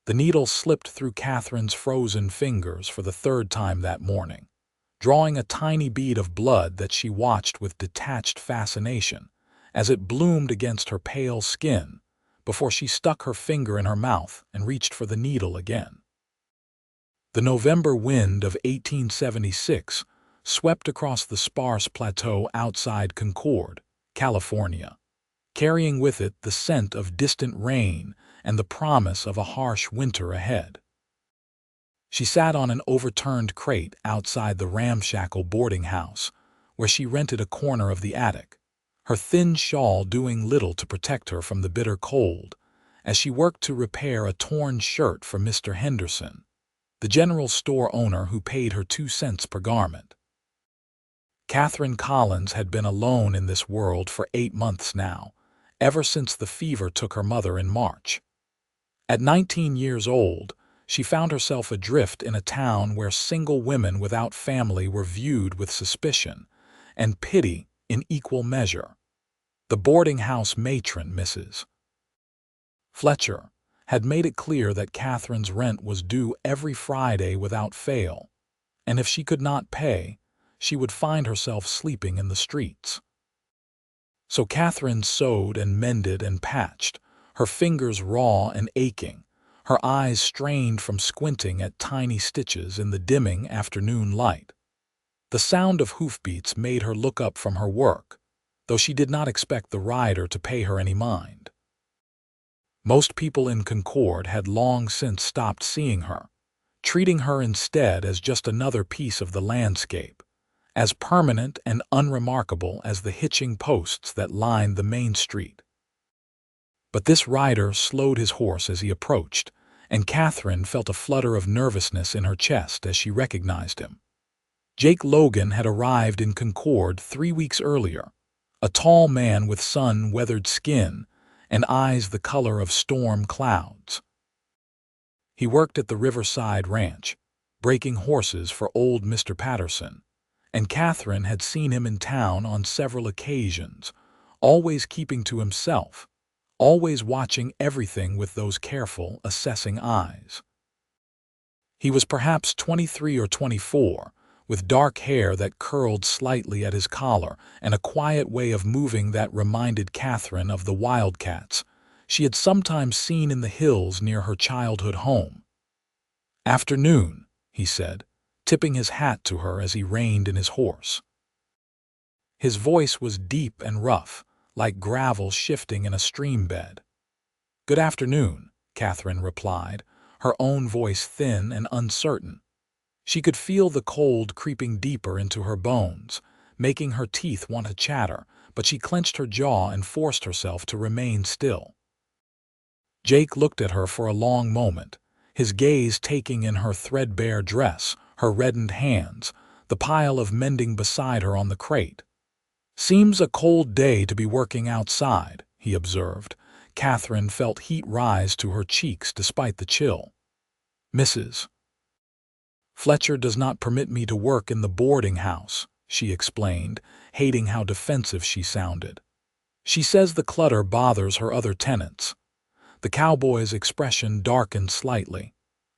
The needle slipped through Catherine's frozen fingers for the third time that morning, drawing a tiny bead of blood that she watched with detached fascination as it bloomed against her pale skin before she stuck her finger in her mouth and reached for the needle again. The November wind of 1876 swept across the sparse plateau outside Concord, California, carrying with it the scent of distant rain and the promise of a harsh winter ahead. She sat on an overturned crate outside the ramshackle boarding house, where she rented a corner of the attic, her thin shawl doing little to protect her from the bitter cold, as she worked to repair a torn shirt for Mr. Henderson, the general store owner who paid her 2 cents per garment. Katherine Collins had been alone in this world for 8 months now, ever since the fever took her mother in March. At 19 years old, she found herself adrift in a town where single women without family were viewed with suspicion and pity in equal measure. The boarding house matron, Mrs. Fletcher, had made it clear that Catherine's rent was due every Friday without fail, and if she could not pay, she would find herself sleeping in the streets. So Katherine sewed and mended and patched, her fingers raw and aching, her eyes strained from squinting at tiny stitches in the dimming afternoon light. The sound of hoofbeats made her look up from her work, though she did not expect the rider to pay her any mind. Most people in Concord had long since stopped seeing her, treating her instead as just another piece of the landscape, as permanent and unremarkable as the hitching posts that lined the main street. But this rider slowed his horse as he approached, and Katherine felt a flutter of nervousness in her chest as she recognized him. Jake Logan had arrived in Concord 3 weeks earlier, a tall man with sun-weathered skin and eyes the color of storm clouds. He worked at the Riverside Ranch, breaking horses for old Mr. Patterson, and Katherine had seen him in town on several occasions, always keeping to himself, always watching everything with those careful, assessing eyes. He was perhaps 23 or 24, with dark hair that curled slightly at his collar and a quiet way of moving that reminded Katherine of the wildcats she had sometimes seen in the hills near her childhood home. "Afternoon," he said, tipping his hat to her as he reined in his horse. His voice was deep and rough, like gravel shifting in a stream bed. "Good afternoon," Katherine replied, her own voice thin and uncertain. She could feel the cold creeping deeper into her bones, making her teeth want to chatter, but she clenched her jaw and forced herself to remain still. Jake looked at her for a long moment, his gaze taking in her threadbare dress, her reddened hands, the pile of mending beside her on the crate. "Seems a cold day to be working outside," he observed. Katherine felt heat rise to her cheeks despite the chill. "Mrs. Fletcher does not permit me to work in the boarding house," she explained, hating how defensive she sounded. "She says the clutter bothers her other tenants." The cowboy's expression darkened slightly.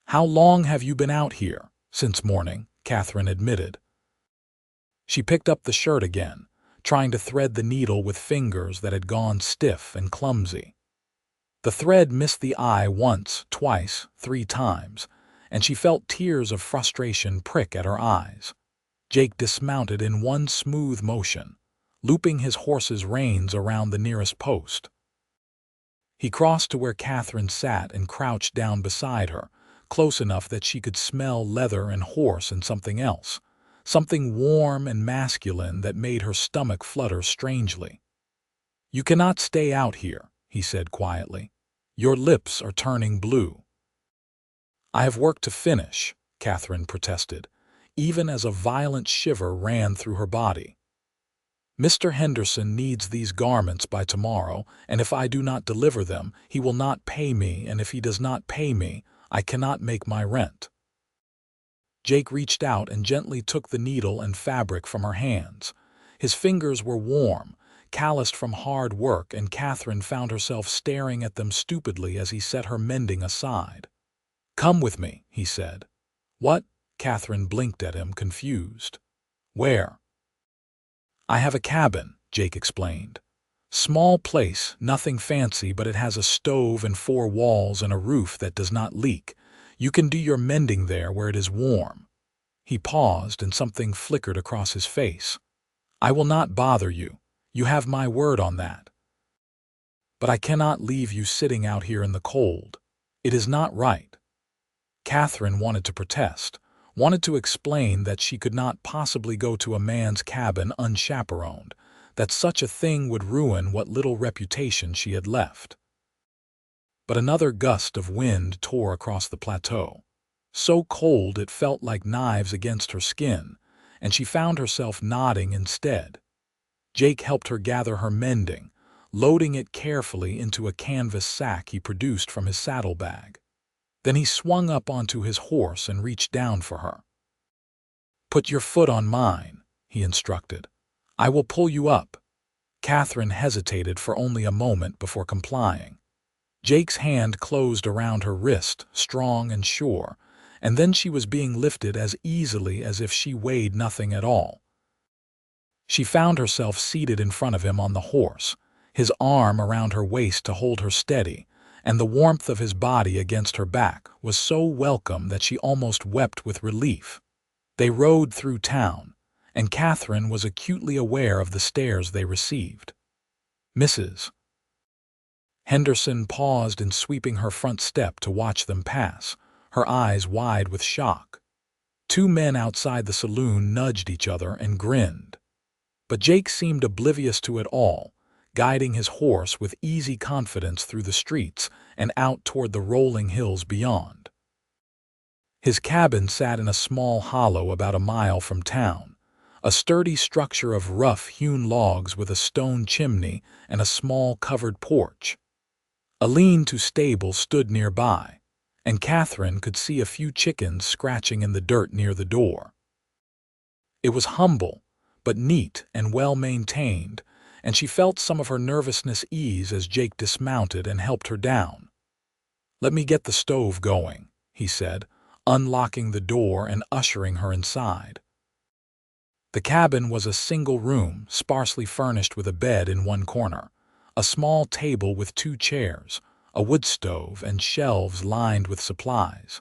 "How long have you been out here?" "Since morning," Katherine admitted. She picked up the shirt again, trying to thread the needle with fingers that had gone stiff and clumsy. The thread missed the eye once, twice, 3 times, and she felt tears of frustration prick at her eyes. Jake dismounted in one smooth motion, looping his horse's reins around the nearest post. He crossed to where Katherine sat and crouched down beside her, close enough that she could smell leather and horse and something else, something warm and masculine that made her stomach flutter strangely. "You cannot stay out here," he said quietly. "Your lips are turning blue." "I have work to finish," Katherine protested, even as a violent shiver ran through her body. "Mr. Henderson needs these garments by tomorrow, and if I do not deliver them, he will not pay me, and if he does not pay me, I cannot make my rent." Jake reached out and gently took the needle and fabric from her hands. His fingers were warm, calloused from hard work, and Katherine found herself staring at them stupidly as he set her mending aside. "Come with me," he said. "What?" Katherine blinked at him, confused. "Where?" "I have a cabin," Jake explained. "Small place, nothing fancy, but it has a stove and 4 walls and a roof that does not leak. You can do your mending there where it is warm." He paused, and something flickered across his face. "I will not bother you. You have my word on that. But I cannot leave you sitting out here in the cold. It is not right." Katherine wanted to protest, wanted to explain that she could not possibly go to a man's cabin unchaperoned, that such a thing would ruin what little reputation she had left. But another gust of wind tore across the plateau. So cold it felt like knives against her skin, and she found herself nodding instead. Jake helped her gather her mending, loading it carefully into a canvas sack he produced from his saddlebag. Then he swung up onto his horse and reached down for her. "Put your foot on mine," he instructed. "I will pull you up." Katherine hesitated for only a moment before complying. Jake's hand closed around her wrist, strong and sure, and then she was being lifted as easily as if she weighed nothing at all. She found herself seated in front of him on the horse, his arm around her waist to hold her steady, and the warmth of his body against her back was so welcome that she almost wept with relief. They rode through town, and Katherine was acutely aware of the stares they received. "Mrs." Henderson paused in sweeping her front step to watch them pass, her eyes wide with shock. 2 men outside the saloon nudged each other and grinned. But Jake seemed oblivious to it all, guiding his horse with easy confidence through the streets and out toward the rolling hills beyond. His cabin sat in a small hollow about a mile from town, a sturdy structure of rough-hewn logs with a stone chimney and a small covered porch. A lean-to stable stood nearby, and Katherine could see a few chickens scratching in the dirt near the door. It was humble, but neat and well-maintained, and she felt some of her nervousness ease as Jake dismounted and helped her down. "Let me get the stove going," he said, unlocking the door and ushering her inside. The cabin was a single room, sparsely furnished with a bed in one corner, a small table with 2 chairs, a wood stove, and shelves lined with supplies.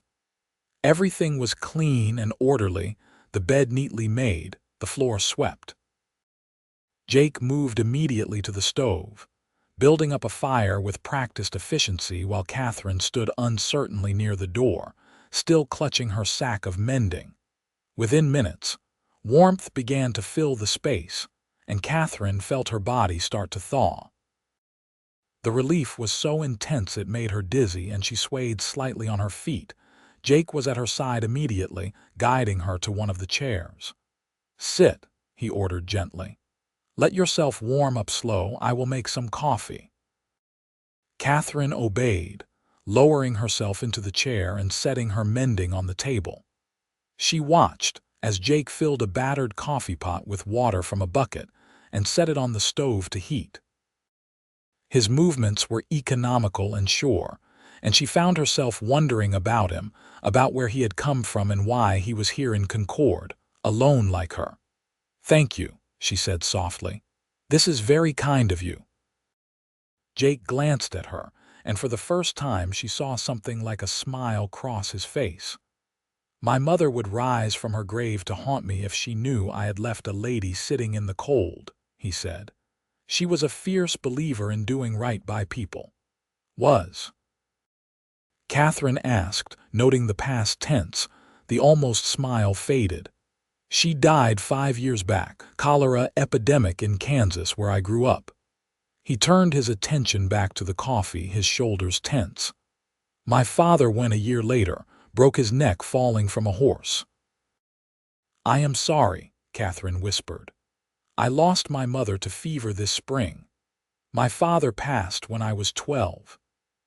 Everything was clean and orderly, the bed neatly made, the floor swept. Jake moved immediately to the stove, building up a fire with practiced efficiency while Katherine stood uncertainly near the door, still clutching her sack of mending. Within minutes, warmth began to fill the space, and Katherine felt her body start to thaw. The relief was so intense it made her dizzy, and she swayed slightly on her feet. Jake was at her side immediately, guiding her to one of the chairs. "Sit," he ordered gently. "Let yourself warm up slow. I will make some coffee." Katherine obeyed, lowering herself into the chair and setting her mending on the table. She watched as Jake filled a battered coffee pot with water from a bucket and set it on the stove to heat. His movements were economical and sure, and she found herself wondering about him, about where he had come from and why he was here in Concord, alone like her. "Thank you," she said softly. "This is very kind of you." Jake glanced at her, and for the first time she saw something like a smile cross his face. "My mother would rise from her grave to haunt me if she knew I had left a lady sitting in the cold," he said. "She was a fierce believer in doing right by people." "Was?" Katherine asked, noting the past tense. The almost smile faded. "She died 5 years back, cholera epidemic in Kansas where I grew up." He turned his attention back to the coffee, his shoulders tense. "My father went a year later, broke his neck falling from a horse." "I am sorry," Katherine whispered. "I lost my mother to fever this spring. My father passed when I was 12.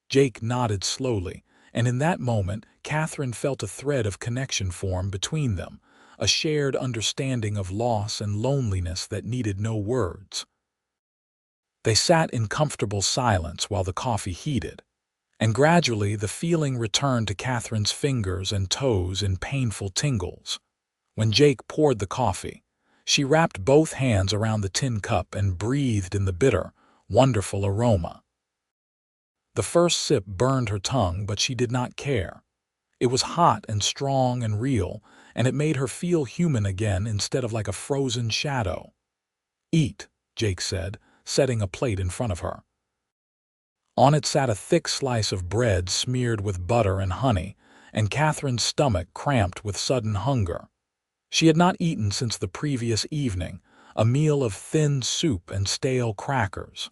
Jake nodded slowly, and in that moment Katherine felt a thread of connection form between them, a shared understanding of loss and loneliness that needed no words. They sat in comfortable silence while the coffee heated. and gradually the feeling returned to Catherine's fingers and toes in painful tingles. When Jake poured the coffee, she wrapped both hands around the tin cup and breathed in the bitter, wonderful aroma. The first sip burned her tongue, but she did not care. It was hot and strong and real, and it made her feel human again instead of like a frozen shadow. "Eat," Jake said, setting a plate in front of her. On it sat a thick slice of bread smeared with butter and honey, and Catherine's stomach cramped with sudden hunger. She had not eaten since the previous evening, a meal of thin soup and stale crackers.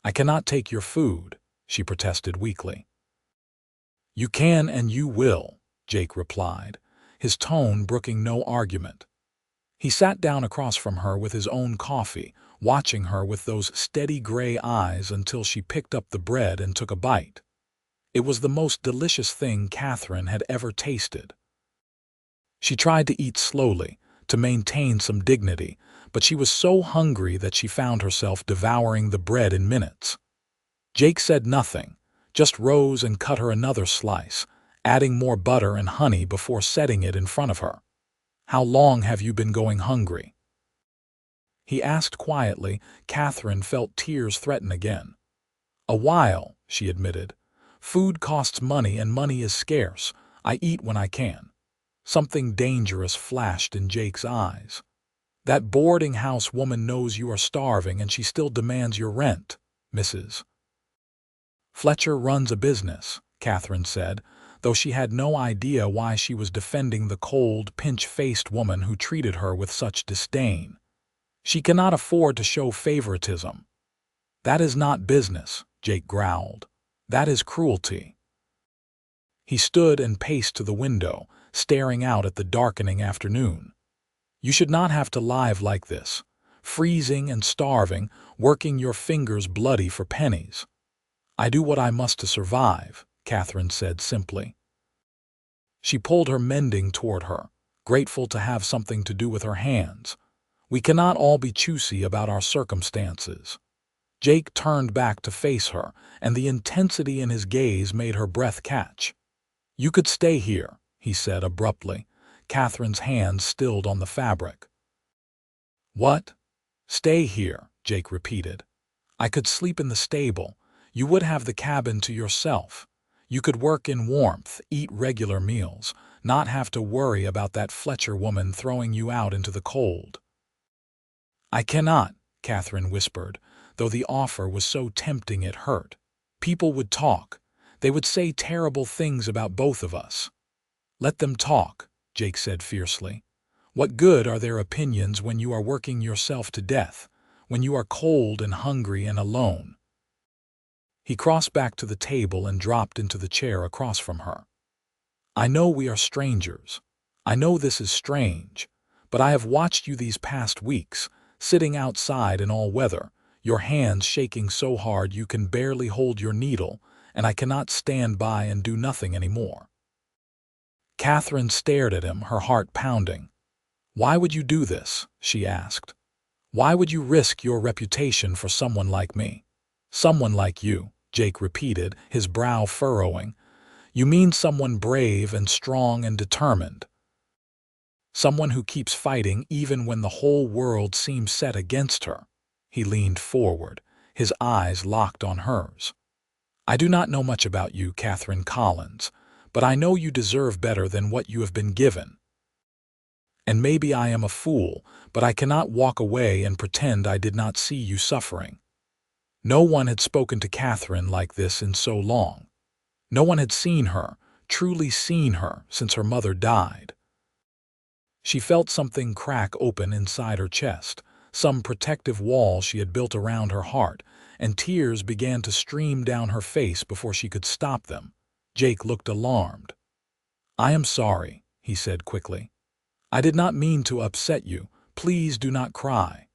"I cannot take your food," she protested weakly. "You can and you will," Jake replied, his tone brooking no argument. He sat down across from her with his own coffee, watching her with those steady gray eyes until she picked up the bread and took a bite. It was the most delicious thing Katherine had ever tasted. She tried to eat slowly, to maintain some dignity, but she was so hungry that she found herself devouring the bread in minutes. Jake said nothing, just rose and cut her another slice, adding more butter and honey before setting it in front of her. "How long have you been going hungry?" he asked quietly. Katherine felt tears threaten again. "A while," she admitted. "Food costs money and money is scarce. I eat when I can." Something dangerous flashed in Jake's eyes. "That boarding house woman knows you are starving and she still demands your rent, Mrs. Fletcher runs a business," Katherine said, though she had no idea why she was defending the cold, pinch-faced woman who treated her with such disdain. "She cannot afford to show favoritism." "That is not business," Jake growled. "That is cruelty." He stood and paced to the window, staring out at the darkening afternoon. "You should not have to live like this, freezing and starving, working your fingers bloody for pennies." "I do what I must to survive," Katherine said simply. She pulled her mending toward her, grateful to have something to do with her hands. "We cannot all be choosy about our circumstances." Jake turned back to face her, and the intensity in his gaze made her breath catch. "You could stay here," he said abruptly. Catherine's hands stilled on the fabric. "What?" "Stay here," Jake repeated. "I could sleep in the stable. You would have the cabin to yourself. You could work in warmth, eat regular meals, not have to worry about that Fletcher woman throwing you out into the cold." "I cannot," Katherine whispered, though the offer was so tempting it hurt. "People would talk. They would say terrible things about both of us." "Let them talk," Jake said fiercely. "What good are their opinions when you are working yourself to death, when you are cold and hungry and alone?" He crossed back to the table and dropped into the chair across from her. "I know we are strangers. I know this is strange, but I have watched you these past weeks, sitting outside in all weather, your hands shaking so hard you can barely hold your needle, and I cannot stand by and do nothing anymore." Katherine stared at him, her heart pounding. "Why would you do this?" she asked. "Why would you risk your reputation for someone like me?" "Someone like you," Jake repeated, his brow furrowing. "You mean someone brave and strong and determined. Someone who keeps fighting even when the whole world seems set against her." He leaned forward, his eyes locked on hers. "I do not know much about you, Katherine Collins, but I know you deserve better than what you have been given. And maybe I am a fool, but I cannot walk away and pretend I did not see you suffering." No one had spoken to Katherine like this in so long. No one had seen her, truly seen her, since her mother died. She felt something crack open inside her chest, some protective wall she had built around her heart, and tears began to stream down her face before she could stop them. Jake looked alarmed. "I am sorry," he said quickly. "I did not mean to upset you. Please do not cry."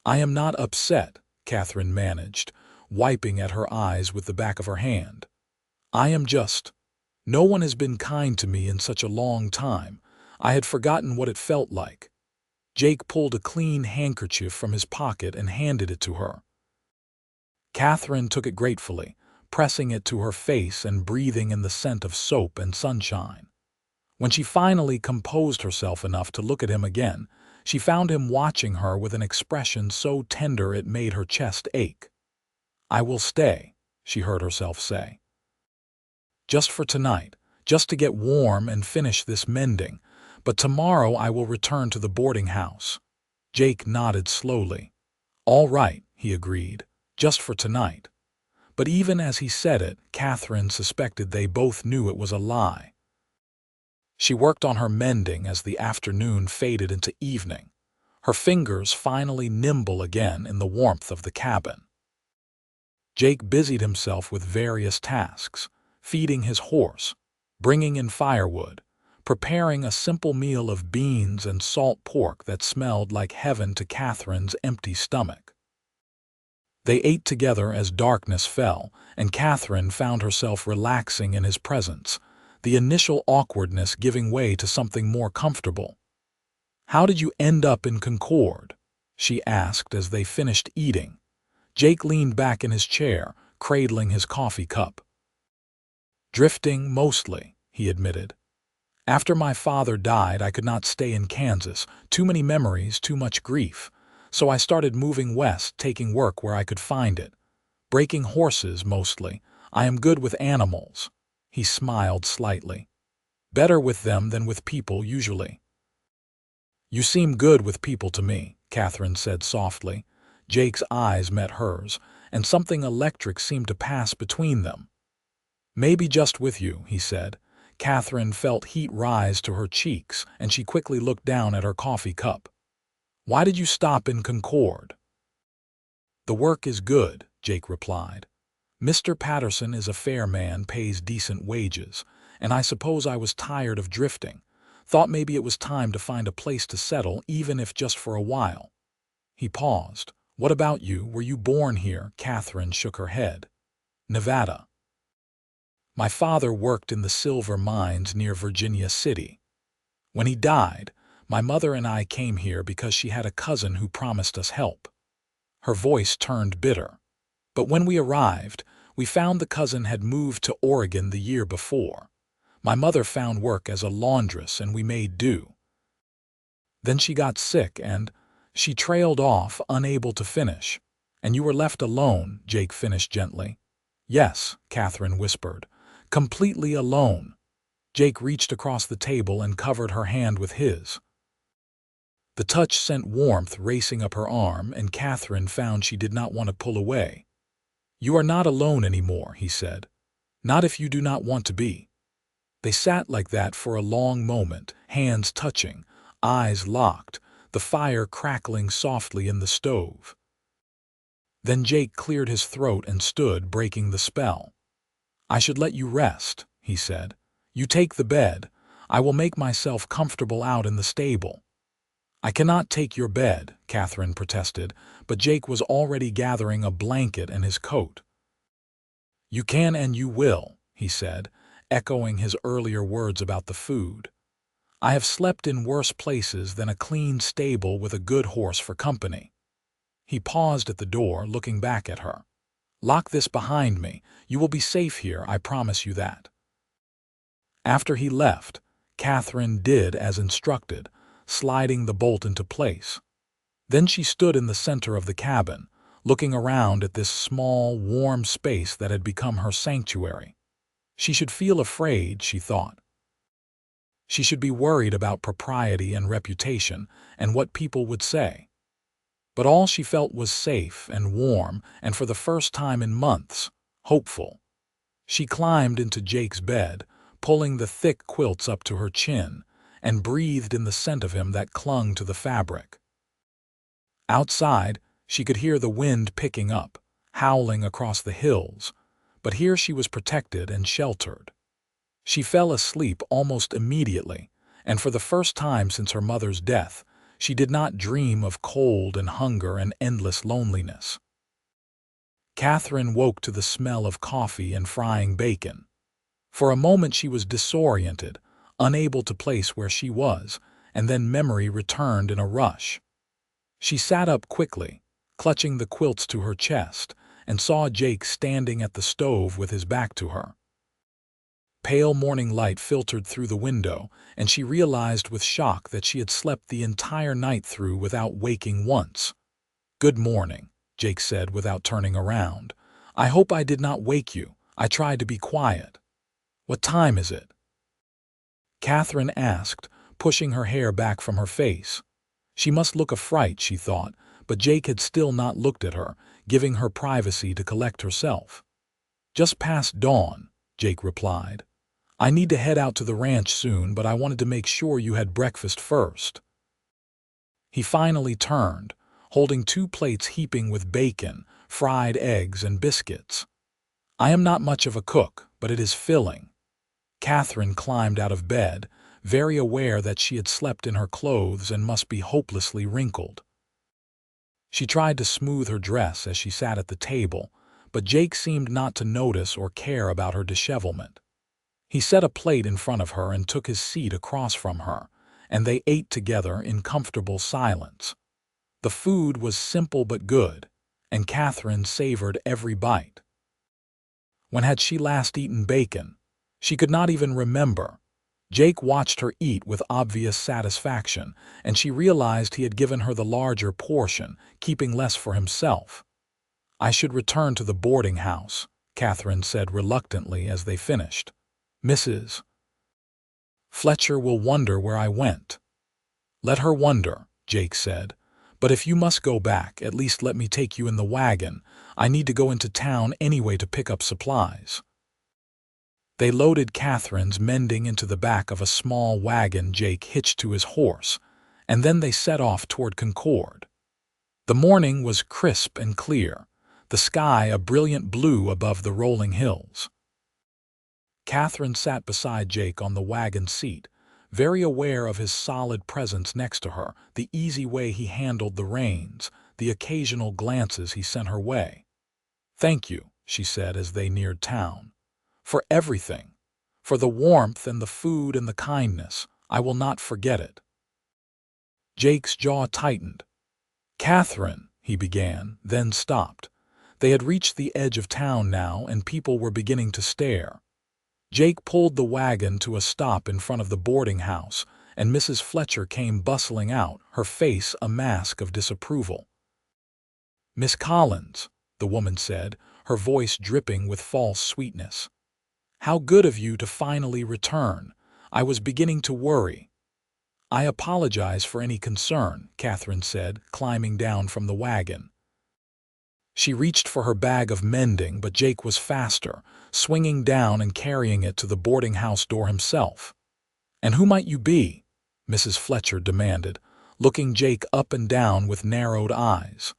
"I am not upset," Katherine managed, wiping at her eyes with the back of her hand. "I am just... No one has been kind to me in such a long time. I had forgotten what it felt like." Jake pulled a clean handkerchief from his pocket and handed it to her. Katherine took it gratefully, pressing it to her face and breathing in the scent of soap and sunshine. When she finally composed herself enough to look at him again, she found him watching her with an expression so tender it made her chest ache. "I will stay," she heard herself say. "Just for tonight, just to get warm and finish this mending, but tomorrow I will return to the boarding house." Jake nodded slowly. "All right," he agreed, "just for tonight." But even as he said it, Katherine suspected they both knew it was a lie. She worked on her mending as the afternoon faded into evening, her fingers finally nimble again in the warmth of the cabin. Jake busied himself with various tasks, feeding his horse, bringing in firewood, preparing a simple meal of beans and salt pork that smelled like heaven to Katherine's empty stomach. They ate together as darkness fell, and Katherine found herself relaxing in his presence, the initial awkwardness giving way to something more comfortable. "How did you end up in Concord?" she asked as they finished eating. Jake leaned back in his chair, cradling his coffee cup. "Drifting, mostly," he admitted. "After my father died, I could not stay in Kansas. Too many memories, too much grief. So I started moving west, taking work where I could find it. Breaking horses, mostly. I am good with animals." He smiled slightly. "Better with them than with people, usually." "You seem good with people to me," Katherine said softly. Jake's eyes met hers, and something electric seemed to pass between them. "Maybe just with you," he said. Katherine felt heat rise to her cheeks, and she quickly looked down at her coffee cup. "Why did you stop in Concord?" "The work is good," Jake replied. "Mr. Patterson is a fair man, pays decent wages, and I suppose I was tired of drifting. Thought maybe it was time to find a place to settle, even if just for a while." He paused. "What about you? Were you born here?" Katherine shook her head. "Nevada. My father worked in the silver mines near Virginia City. When he died, my mother and I came here because she had a cousin who promised us help." Her voice turned bitter. "But when we arrived, we found the cousin had moved to Oregon the year before. My mother found work as a laundress and we made do. Then she got sick and—" She trailed off, unable to finish. "And you were left alone," Jake finished gently. "Yes," Katherine whispered. "Completely alone." Jake reached across the table and covered her hand with his. The touch sent warmth racing up her arm, and Katherine found she did not want to pull away. "You are not alone anymore," he said. "Not if you do not want to be." They sat like that for a long moment, hands touching, eyes locked, the fire crackling softly in the stove. Then Jake cleared his throat and stood, breaking the spell. "I should let you rest," he said. "You take the bed. I will make myself comfortable out in the stable." "I cannot take your bed," Katherine protested, but Jake was already gathering a blanket and his coat. "You can and you will," he said, echoing his earlier words about the food. "I have slept in worse places than a clean stable with a good horse for company." He paused at the door, looking back at her. "Lock this behind me. You will be safe here, I promise you that." After he left, Katherine did as instructed, sliding the bolt into place. Then she stood in the center of the cabin, looking around at this small, warm space that had become her sanctuary. She should feel afraid, she thought. She should be worried about propriety and reputation and what people would say. But all she felt was safe and warm, and for the first time in months, hopeful. She climbed into Jake's bed, pulling the thick quilts up to her chin, and breathed in the scent of him that clung to the fabric. Outside, she could hear the wind picking up, howling across the hills, but here she was protected and sheltered. She fell asleep almost immediately, and for the first time since her mother's death, she did not dream of cold and hunger and endless loneliness. Katherine woke to the smell of coffee and frying bacon. For a moment she was disoriented, unable to place where she was, and then memory returned in a rush. She sat up quickly, clutching the quilts to her chest, and saw Jake standing at the stove with his back to her. Pale morning light filtered through the window, and she realized with shock that she had slept the entire night through without waking once. "Good morning," Jake said without turning around. "I hope I did not wake you. I tried to be quiet." "What time is it?" Katherine asked, pushing her hair back from her face. She must look a fright, she thought, but Jake had still not looked at her, giving her privacy to collect herself. "Just past dawn," Jake replied. "I need to head out to the ranch soon, but I wanted to make sure you had breakfast first." He finally turned, holding 2 plates heaping with bacon, fried eggs, and biscuits. "I am not much of a cook, but it is filling." Katherine climbed out of bed, very aware that she had slept in her clothes and must be hopelessly wrinkled. She tried to smooth her dress as she sat at the table, but Jake seemed not to notice or care about her dishevelment. He set a plate in front of her and took his seat across from her, and they ate together in comfortable silence. The food was simple but good, and Katherine savored every bite. When had she last eaten bacon? She could not even remember. Jake watched her eat with obvious satisfaction, and she realized he had given her the larger portion, keeping less for himself. "I should return to the boarding house," Katherine said reluctantly as they finished. "Mrs. Fletcher will wonder where I went." "Let her wonder," Jake said. "But if you must go back, at least let me take you in the wagon. I need to go into town anyway to pick up supplies." They loaded Katherine's Mending into the back of a small wagon Jake hitched to his horse, and then they set off toward Concord. The morning was crisp and clear, the sky a brilliant blue above the rolling hills. Katherine sat beside Jake on the wagon seat, very aware of his solid presence next to her, the easy way he handled the reins, the occasional glances he sent her way. "Thank you," she said as they neared town. "For everything. For the warmth and the food and the kindness. I will not forget it." Jake's jaw tightened. "Katherine," he began, then stopped. They had reached the edge of town now, and people were beginning to stare. Jake pulled the wagon to a stop in front of the boarding house, and Mrs. Fletcher came bustling out, her face a mask of disapproval. "Miss Collins," the woman said, her voice dripping with false sweetness. "How good of you to finally return. I was beginning to worry." "I apologize for any concern," Katherine said, climbing down from the wagon. She reached for her bag of mending, but Jake was faster, swinging down and carrying it to the boarding house door himself. "And who might you be?" Mrs. Fletcher demanded, looking Jake up and down with narrowed eyes.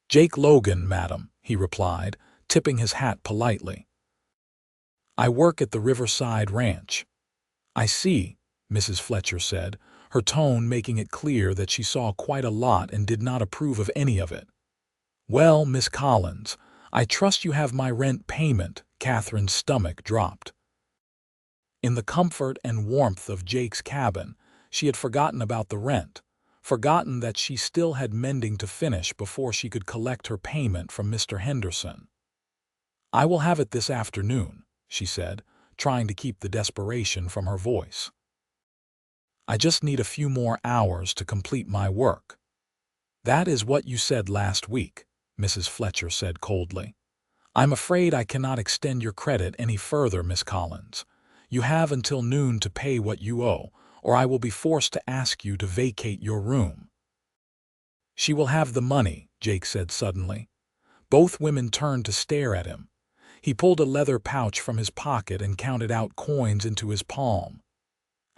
"Jake Logan, madam," he replied, tipping his hat politely. "I work at the Riverside Ranch." "I see," Mrs. Fletcher said, her tone making it clear that she saw quite a lot and did not approve of any of it. "Well, Miss Collins, I trust you have my rent payment." Katherine's stomach dropped. In the comfort and warmth of Jake's cabin, she had forgotten about the rent, forgotten that she still had mending to finish before she could collect her payment from Mr. Henderson. "I will have it this afternoon," she said, trying to keep the desperation from her voice. "I just need a few more hours to complete my work." "That is what you said last week," Mrs. Fletcher said coldly. "I'm afraid I cannot extend your credit any further, Miss Collins. You have until noon to pay what you owe, or I will be forced to ask you to vacate your room." "She will have the money," Jake said suddenly. Both women turned to stare at him. He pulled a leather pouch from his pocket and counted out coins into his palm.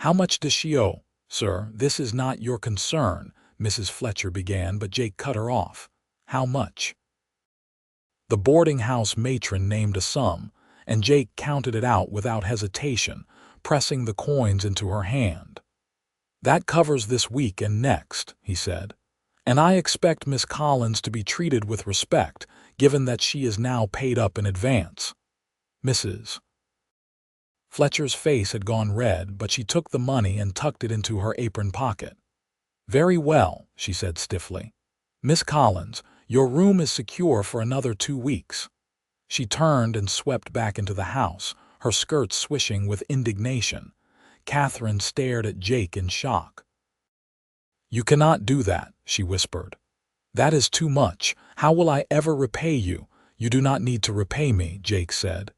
"How much does she owe?" "Sir, this is not your concern," Mrs. Fletcher began, but Jake cut her off. "How much?" The boarding house matron named a sum, and Jake counted it out without hesitation, pressing the coins into her hand. "That covers this week and next," he said. "And I expect Miss Collins to be treated with respect, given that she is now paid up in advance." Mrs. Fletcher's face had gone red, but she took the money and tucked it into her apron pocket. "Very well," she said stiffly. "Miss Collins, Your room is secure for another 2 weeks." She turned and swept back into the house, her skirts swishing with indignation. Katherine stared at Jake in shock. "You cannot do that," she whispered. "That is too much. How will I ever repay you?" "You do not need to repay me," Jake said.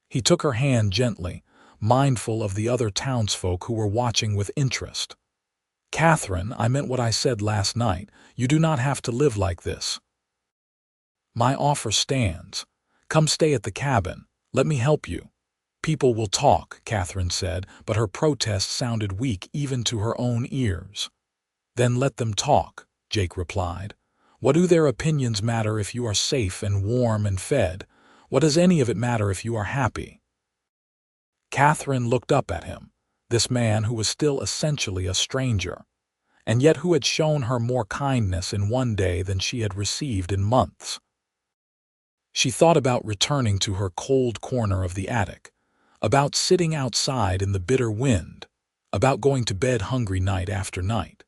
He took her hand gently, mindful of the other townsfolk who were watching with interest. "Katherine, I meant what I said last night. You do not have to live like this. My offer stands. Come stay at the cabin. Let me help you." "People will talk," Katherine said, but her protest sounded weak even to her own ears. "Then let them talk," Jake replied. "What do their opinions matter if you are safe and warm and fed? What does any of it matter if you are happy?" Katherine looked up at him, this man who was still essentially a stranger, and yet who had shown her more kindness in one day than she had received in months. She thought about returning to her cold corner of the attic, about sitting outside in the bitter wind, about going to bed hungry night after night.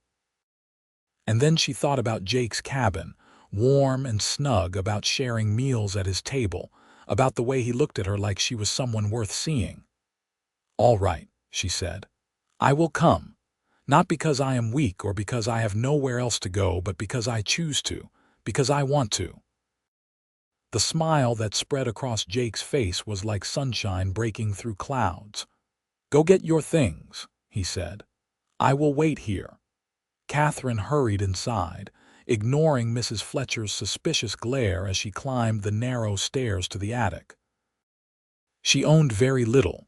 And then she thought about Jake's cabin, warm and snug, about sharing meals at his table, about the way he looked at her like she was someone worth seeing. "All right," she said. "I will come. Not because I am weak or because I have nowhere else to go, but because I choose to, because I want to." The smile that spread across Jake's face was like sunshine breaking through clouds. "Go get your things," he said. "I will wait here." Katherine hurried inside, ignoring Mrs. Fletcher's suspicious glare as she climbed the narrow stairs to the attic. She owned very little,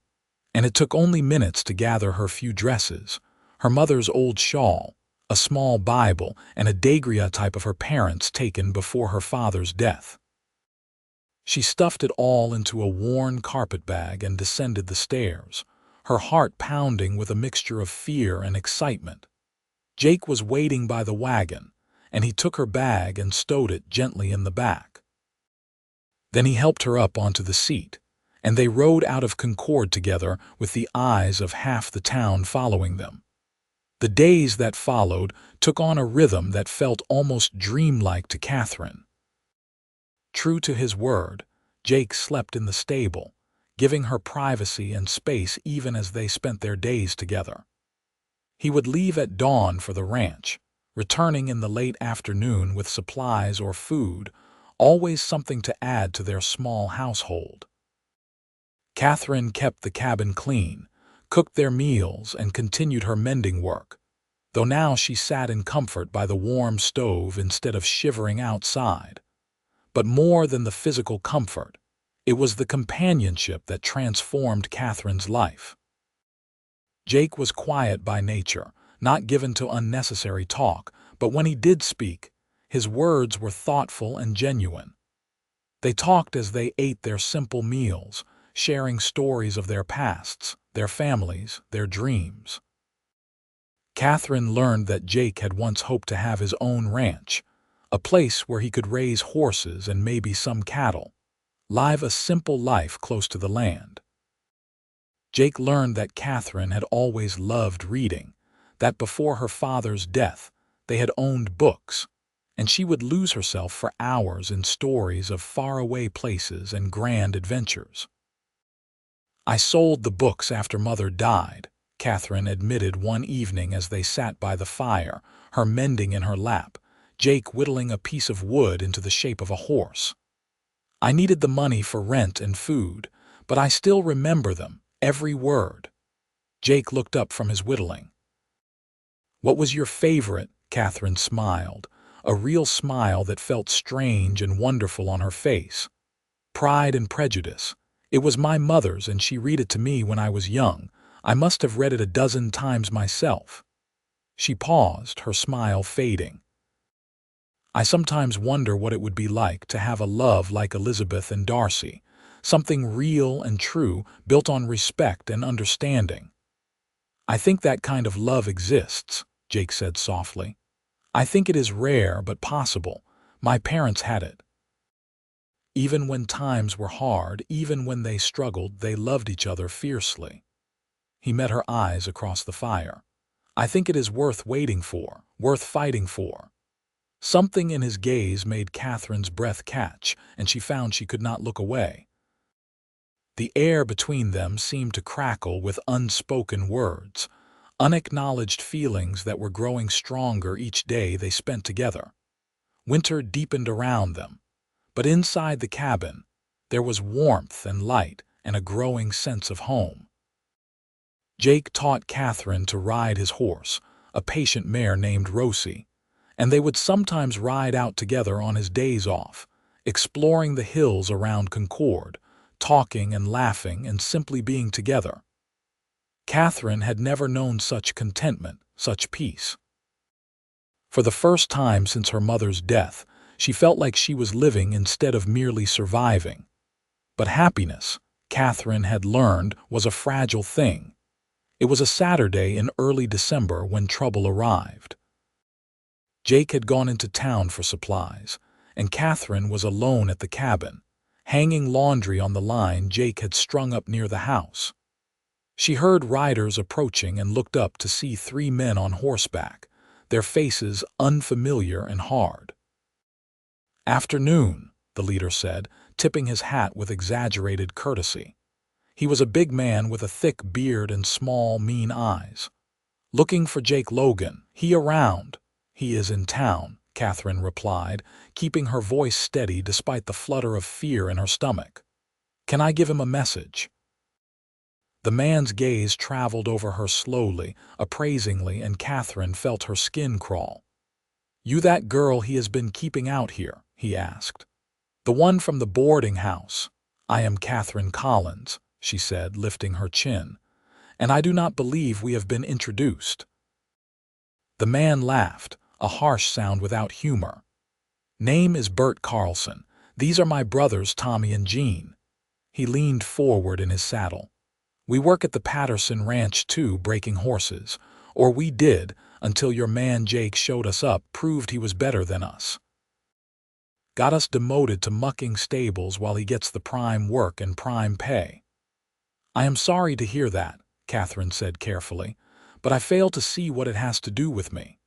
and it took only minutes to gather her few dresses, her mother's old shawl, a small Bible, and a daguerreotype of her parents taken before her father's death. She stuffed it all into a worn carpet bag and descended the stairs, her heart pounding with a mixture of fear and excitement. Jake was waiting by the wagon, and he took her bag and stowed it gently in the back. Then he helped her up onto the seat, and they rode out of Concord together with the eyes of half the town following them. The days that followed took on a rhythm that felt almost dreamlike to Katherine. True to his word, Jake slept in the stable, giving her privacy and space even as they spent their days together. He would leave at dawn for the ranch, returning in the late afternoon with supplies or food, always something to add to their small household. Katherine kept the cabin clean, cooked their meals, and continued her mending work, though now she sat in comfort by the warm stove instead of shivering outside. But more than the physical comfort, it was the companionship that transformed Katherine's life. Jake was quiet by nature, not given to unnecessary talk, but when he did speak, his words were thoughtful and genuine. They talked as they ate their simple meals, sharing stories of their pasts, their families, their dreams. Katherine learned that Jake had once hoped to have his own ranch, a place where he could raise horses and maybe some cattle, live a simple life close to the land. Jake learned that Katherine had always loved reading, that before her father's death they had owned books, and she would lose herself for hours in stories of faraway places and grand adventures. "I sold the books after Mother died," Katherine admitted one evening as they sat by the fire, her mending in her lap, Jake whittling a piece of wood into the shape of a horse. "I needed the money for rent and food, but I still remember them, every word." Jake looked up from his whittling. "What was your favorite?" Katherine smiled, a real smile that felt strange and wonderful on her face. "Pride and Prejudice. It was my mother's, and she read it to me when I was young. I must have read it a dozen times myself." She paused, her smile fading. "I sometimes wonder what it would be like to have a love like Elizabeth and Darcy, something real and true, built on respect and understanding." "I think that kind of love exists," Jake said softly. "I think it is rare but possible. My parents had it. Even when times were hard, even when they struggled, they loved each other fiercely." He met her eyes across the fire. "I think it is worth waiting for, worth fighting for." Something in his gaze made Catherine's breath catch, and she found she could not look away. The air between them seemed to crackle with unspoken words, unacknowledged feelings that were growing stronger each day they spent together. Winter deepened around them, but inside the cabin, there was warmth and light and a growing sense of home. Jake taught Katherine to ride his horse, a patient mare named Rosie, and they would sometimes ride out together on his days off, exploring the hills around Concord, talking and laughing and simply being together. Katherine had never known such contentment, such peace. For the first time since her mother's death, she felt like she was living instead of merely surviving. But happiness, Katherine had learned, was a fragile thing. It was a Saturday in early December when trouble arrived. Jake had gone into town for supplies, and Katherine was alone at the cabin, hanging laundry on the line Jake had strung up near the house. She heard riders approaching and looked up to see 3 men on horseback, their faces unfamiliar and hard. "Afternoon," the leader said, tipping his hat with exaggerated courtesy. He was a big man with a thick beard and small, mean eyes. "Looking for Jake Logan. He around?" "He is in town," Katherine replied, keeping her voice steady despite the flutter of fear in her stomach. "Can I give him a message?" The man's gaze traveled over her slowly, appraisingly, and Katherine felt her skin crawl. "You that girl he has been keeping out here?" he asked. "The one from the boarding house." "I am Katherine Collins," she said, lifting her chin, "and I do not believe we have been introduced." The man laughed, a harsh sound without humor. "Name is Bert Carlson. These are my brothers Tommy and Gene." He leaned forward in his saddle. "We work at the Patterson Ranch too, breaking horses. Or we did, until your man Jake showed us up, proved he was better than us. Got us demoted to mucking stables while he gets the prime work and prime pay." "I am sorry to hear that," Katherine said carefully, "but I fail to see what it has to do with me."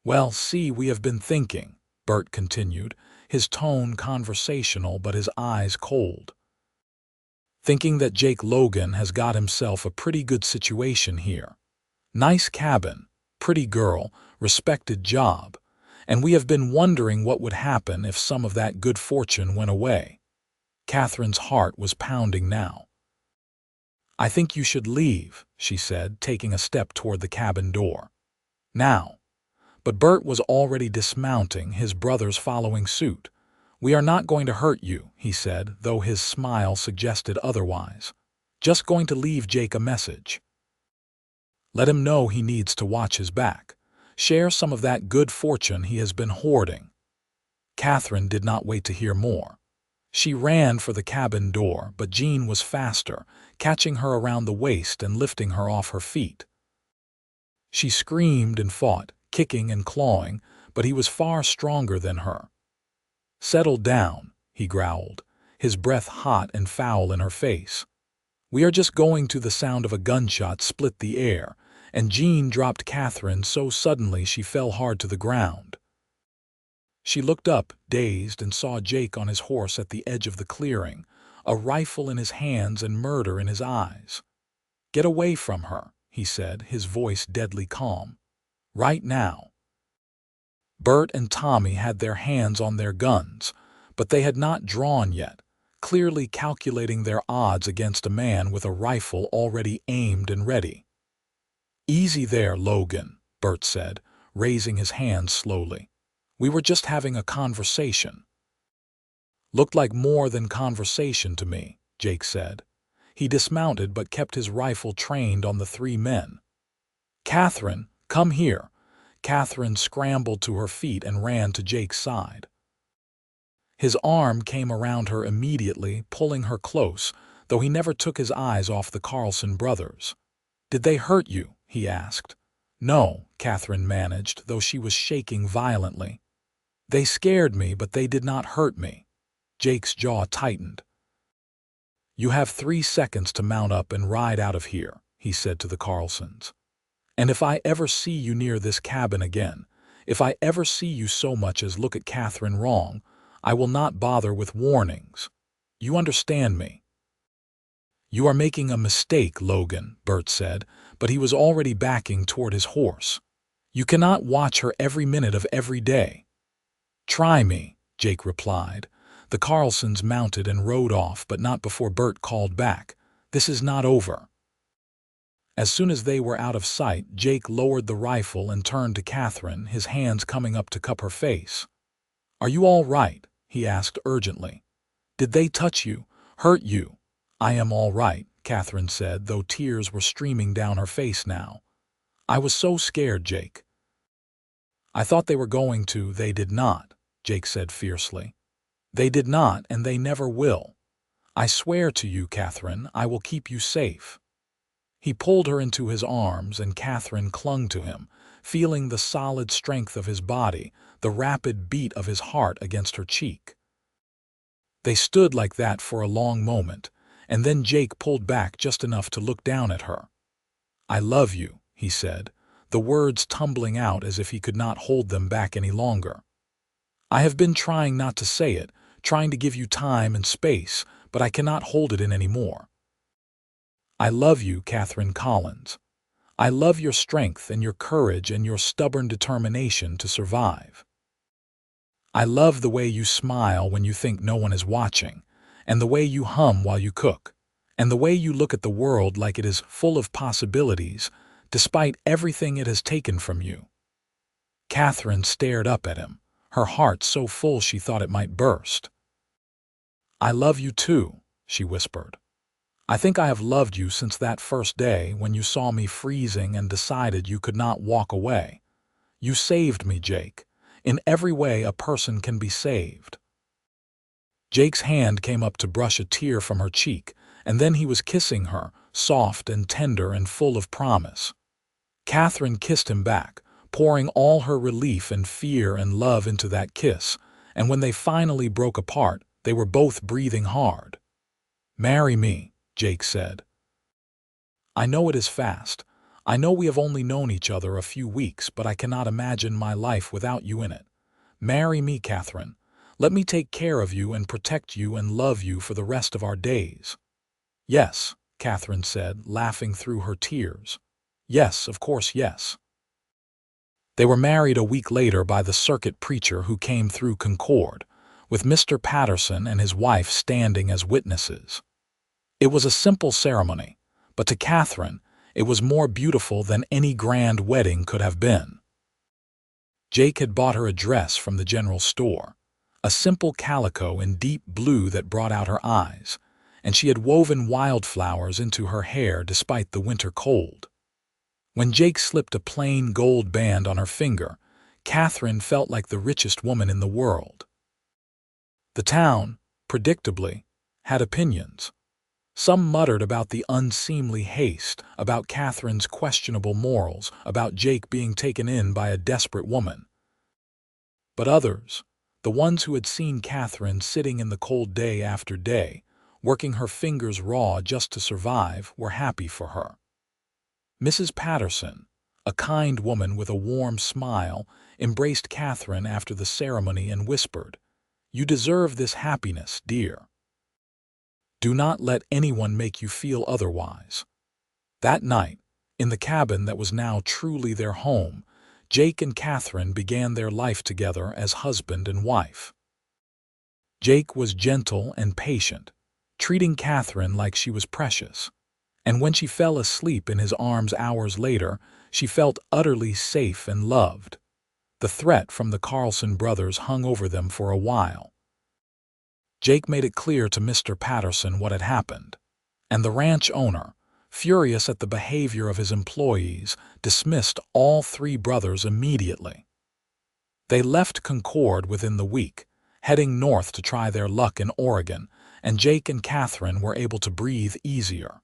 "Well, see, we have been thinking," Bert continued, his tone conversational but his eyes cold. "Thinking that Jake Logan has got himself a pretty good situation here. Nice cabin, pretty girl, respected job, and we have been wondering what would happen if some of that good fortune went away." Katherine's heart was pounding now. "I think you should leave," she said, taking a step toward the cabin door. "Now." But Bert was already dismounting, his brothers following suit. "We are not going to hurt you," he said, though his smile suggested otherwise. "Just going to leave Jake a message. Let him know he needs to watch his back. Share some of that good fortune he has been hoarding." Katherine did not wait to hear more. She ran for the cabin door, but Gene was faster, catching her around the waist and lifting her off her feet. She screamed and fought, kicking and clawing, but he was far stronger than her. "Settle down," he growled, his breath hot and foul in her face. "We are just going to." The sound of a gunshot split the air, and Jean dropped Katherine so suddenly she fell hard to the ground. She looked up, dazed, and saw Jake on his horse at the edge of the clearing, a rifle in his hands and murder in his eyes. "Get away from her," he said, his voice deadly calm. "Right now." Bert and Tommy had their hands on their guns, but they had not drawn yet, clearly calculating their odds against a man with a rifle already aimed and ready. "Easy there, Logan," Bert said, raising his hands slowly. "We were just having a conversation." "Looked like more than conversation to me," Jake said. He dismounted but kept his rifle trained on the 3 men. "Katherine, come here." Katherine scrambled to her feet and ran to Jake's side. His arm came around her immediately, pulling her close, though he never took his eyes off the Carlson brothers. "Did they hurt you?" he asked. "No," Katherine managed, though she was shaking violently. "They scared me, but they did not hurt me." Jake's jaw tightened. "You have 3 seconds to mount up and ride out of here," he said to the Carlsons. "And if I ever see you near this cabin again, If I ever see you so much as look at Katherine wrong, I will not bother with warnings. You understand me?" "You are making a mistake, Logan," Bert said, but he was already backing toward his horse. "You cannot watch her every minute of every day." "Try me," Jake replied. The Carlsons mounted and rode off, but not before Bert called back, "This is not over." As soon as they were out of sight, Jake lowered the rifle and turned to Katherine, his hands coming up to cup her face. "Are you all right?" he asked urgently. "Did they touch you, hurt you?" "I am all right," Katherine said, though tears were streaming down her face now. "I was so scared, Jake." "I thought they were going to." "They did not," Jake said fiercely. "They did not, and they never will. I swear to you, Katherine, I will keep you safe." He pulled her into his arms, and Katherine clung to him, feeling the solid strength of his body, the rapid beat of his heart against her cheek. They stood like that for a long moment, and then Jake pulled back just enough to look down at her. "I love you," he said, the words tumbling out as if he could not hold them back any longer. "I have been trying not to say it, trying to give you time and space, but I cannot hold it in any more. I love you, Katherine Collins. I love your strength and your courage and your stubborn determination to survive. I love the way you smile when you think no one is watching, and the way you hum while you cook, and the way you look at the world like it is full of possibilities, despite everything it has taken from you." Katherine stared up at him, her heart so full she thought it might burst. "I love you too," she whispered. "I think I have loved you since that first day when you saw me freezing and decided you could not walk away. You saved me, Jake. In every way a person can be saved." Jake's hand came up to brush a tear from her cheek, and then he was kissing her, soft and tender and full of promise. Katherine kissed him back, pouring all her relief and fear and love into that kiss, and when they finally broke apart, they were both breathing hard. "Marry me," Jake said. "I know it is fast. I know we have only known each other a few weeks, but I cannot imagine my life without you in it. Marry me, Katherine. Let me take care of you and protect you and love you for the rest of our days." "Yes," Katherine said, laughing through her tears. "Yes, of course, yes." They were married a week later by the circuit preacher who came through Concord, with Mr. Patterson and his wife standing as witnesses. It was a simple ceremony, but to Katherine, it was more beautiful than any grand wedding could have been. Jake had bought her a dress from the general store, a simple calico in deep blue that brought out her eyes, and she had woven wildflowers into her hair despite the winter cold. When Jake slipped a plain gold band on her finger, Katherine felt like the richest woman in the world. The town, predictably, had opinions. Some muttered about the unseemly haste, about Katherine's questionable morals, about Jake being taken in by a desperate woman. But others, the ones who had seen Katherine sitting in the cold day after day, working her fingers raw just to survive, were happy for her. Mrs. Patterson, a kind woman with a warm smile, embraced Katherine after the ceremony and whispered, "You deserve this happiness, dear. Do not let anyone make you feel otherwise." That night, in the cabin that was now truly their home, Jake and Katherine began their life together as husband and wife. Jake was gentle and patient, treating Katherine like she was precious, and when she fell asleep in his arms hours later, she felt utterly safe and loved. The threat from the Carlson brothers hung over them for a while. Jake made it clear to Mr. Patterson what had happened, and the ranch owner, furious at the behavior of his employees, dismissed all three brothers immediately. They left Concord within the week, heading north to try their luck in Oregon, and Jake and Katherine were able to breathe easier.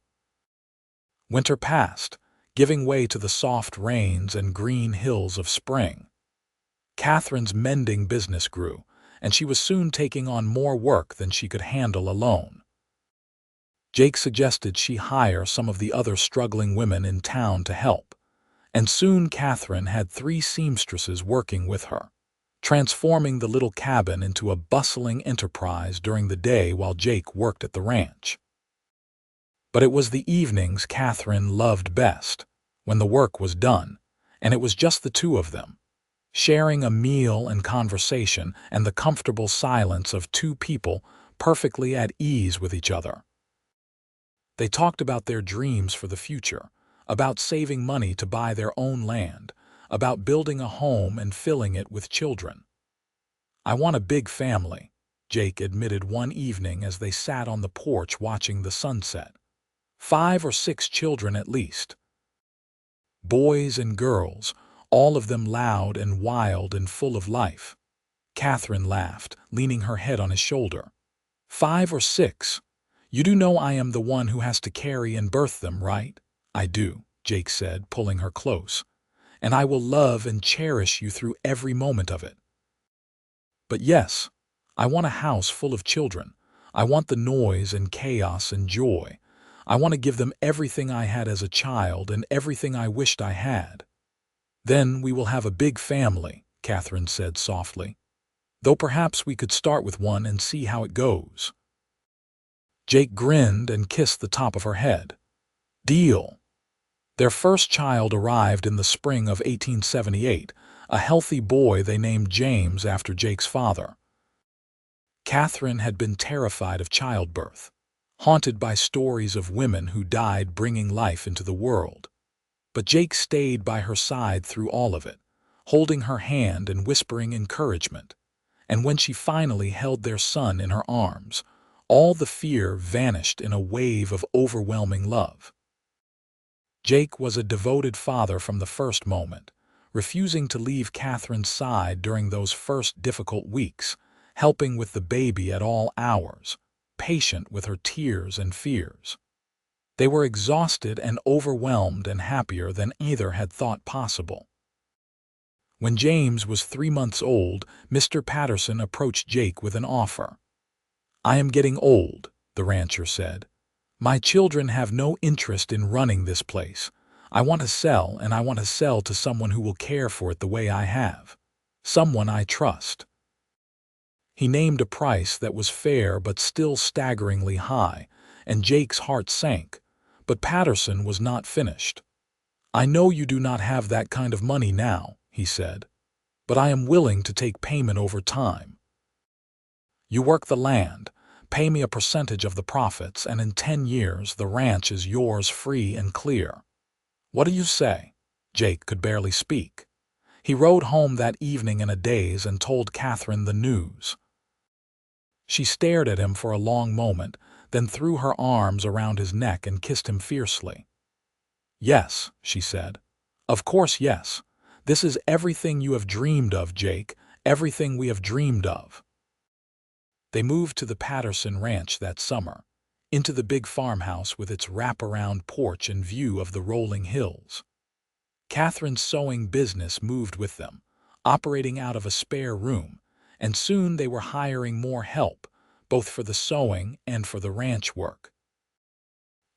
Winter passed, giving way to the soft rains and green hills of spring. Katherine's mending business grew, and she was soon taking on more work than she could handle alone. Jake suggested she hire some of the other struggling women in town to help, and soon Katherine had 3 seamstresses working with her, transforming the little cabin into a bustling enterprise during the day while Jake worked at the ranch. But it was the evenings Katherine loved best, when the work was done, and it was just the two of them, sharing a meal and conversation and the comfortable silence of 2 people perfectly at ease with each other. They talked about their dreams for the future, about saving money to buy their own land, about building a home and filling it with children. "I want a big family," Jake admitted one evening as they sat on the porch watching the sunset. 5 or 6 children at least. Boys and girls, all of them loud and wild and full of life. Katherine laughed, leaning her head on his shoulder. 5 or 6? You do know I am the one who has to carry and birth them, right? "I do," Jake said, pulling her close. "And I will love and cherish you through every moment of it." "But yes, I want a house full of children. I want the noise and chaos and joy. I want to give them everything I had as a child and everything I wished I had." "Then we will have a big family," Katherine said softly. "Though perhaps we could start with one and see how it goes." Jake grinned and kissed the top of her head. "Deal." Their first child arrived in the spring of 1878, a healthy boy they named James after Jake's father. Katherine had been terrified of childbirth, haunted by stories of women who died bringing life into the world. But Jake stayed by her side through all of it, holding her hand and whispering encouragement. And when she finally held their son in her arms, all the fear vanished in a wave of overwhelming love. Jake was a devoted father from the first moment, refusing to leave Katherine's side during those first difficult weeks, helping with the baby at all hours, patient with her tears and fears. They were exhausted and overwhelmed and happier than either had thought possible. When James was 3 months old, Mr. Patterson approached Jake with an offer. "I am getting old," the rancher said. "My children have no interest in running this place. I want to sell, and I want to sell to someone who will care for it the way I have. Someone I trust." He named a price that was fair but still staggeringly high, and Jake's heart sank. But Patterson was not finished. "I know you do not have that kind of money now," he said, "but I am willing to take payment over time. You work the land, pay me a percentage of the profits, and in 10 years the ranch is yours free and clear. What do you say?" Jake could barely speak. He rode home that evening in a daze and told Katherine the news. She stared at him for a long moment, then threw her arms around his neck and kissed him fiercely. "Yes," she said. "Of course, yes. This is everything you have dreamed of, Jake, everything we have dreamed of." They moved to the Patterson Ranch that summer, into the big farmhouse with its wraparound porch and view of the rolling hills. Katherine's sewing business moved with them, operating out of a spare room, and soon they were hiring more help, both for the sewing and for the ranch work.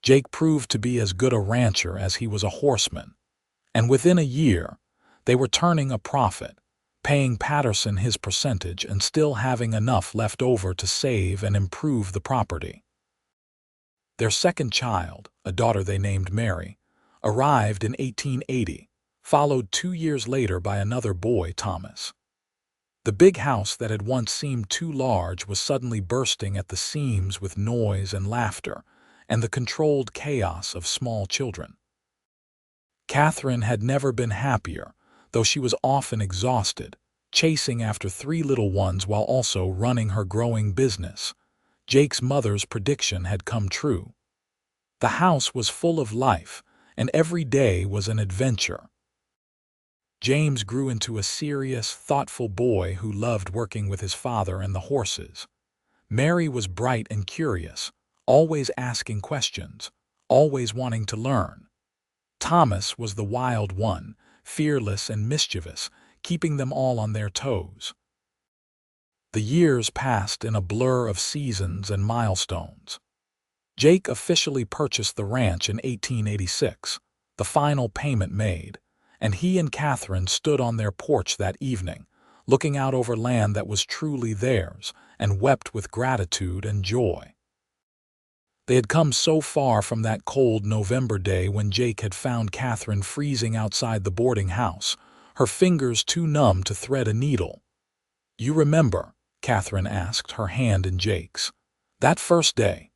Jake proved to be as good a rancher as he was a horseman, and within a year, they were turning a profit, paying Patterson his percentage and still having enough left over to save and improve the property. Their second child, a daughter they named Mary, arrived in 1880, followed 2 years later by another boy, Thomas. The big house that had once seemed too large was suddenly bursting at the seams with noise and laughter, and the controlled chaos of small children. Katherine had never been happier, though she was often exhausted, chasing after 3 little ones while also running her growing business. Jake's mother's prediction had come true. The house was full of life, and every day was an adventure. James grew into a serious, thoughtful boy who loved working with his father and the horses. Mary was bright and curious, always asking questions, always wanting to learn. Thomas was the wild one, fearless and mischievous, keeping them all on their toes. The years passed in a blur of seasons and milestones. Jake officially purchased the ranch in 1886, the final payment made, and he and Katherine stood on their porch that evening, looking out over land that was truly theirs, and wept with gratitude and joy. They had come so far from that cold November day when Jake had found Katherine freezing outside the boarding house, her fingers too numb to thread a needle. "You remember?" Katherine asked, her hand in Jake's. "That first day?"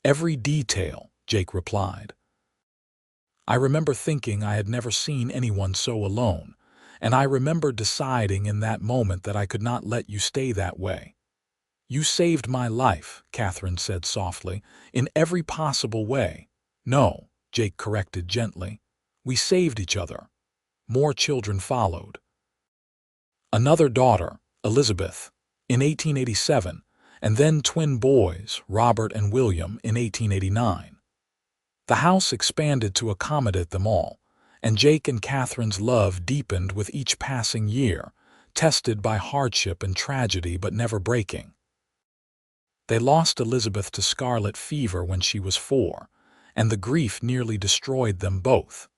"Every detail," Jake replied. "I remember thinking I had never seen anyone so alone, and I remember deciding in that moment that I could not let you stay that way." "You saved my life," Katherine said softly, "in every possible way." "No," Jake corrected gently. "We saved each other." More children followed. Another daughter, Elizabeth, in 1887, and then twin boys, Robert and William, in 1889. The house expanded to accommodate them all, and Jake and Katherine's love deepened with each passing year, tested by hardship and tragedy but never breaking. They lost Elizabeth to scarlet fever when she was 4, and the grief nearly destroyed them both.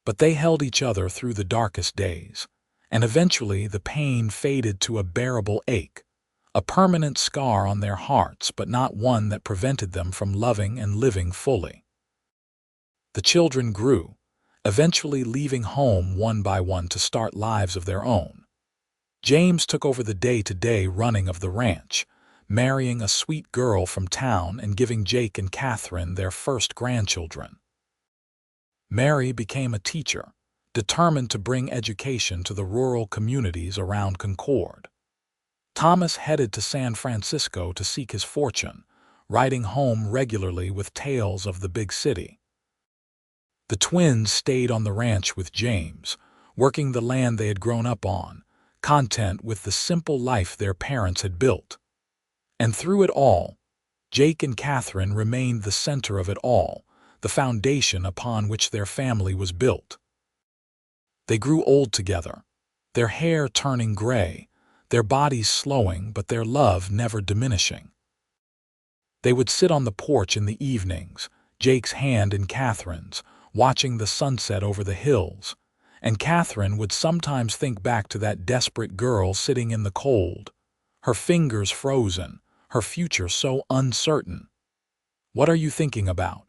But they held each other through the darkest days, and eventually the pain faded to a bearable ache, a permanent scar on their hearts, but not one that prevented them from loving and living fully. The children grew, eventually leaving home one by one to start lives of their own. James took over the day-to-day running of the ranch, marrying a sweet girl from town and giving Jake and Katherine their first grandchildren. Mary became a teacher, determined to bring education to the rural communities around Concord. Thomas headed to San Francisco to seek his fortune, writing home regularly with tales of the big city. The twins stayed on the ranch with James, working the land they had grown up on, content with the simple life their parents had built. And through it all, Jake and Katherine remained the center of it all, the foundation upon which their family was built. They grew old together, their hair turning gray, their bodies slowing but their love never diminishing. They would sit on the porch in the evenings, Jake's hand in Katherine's, watching the sunset over the hills, and Katherine would sometimes think back to that desperate girl sitting in the cold, her fingers frozen, her future so uncertain. "What are you thinking about?"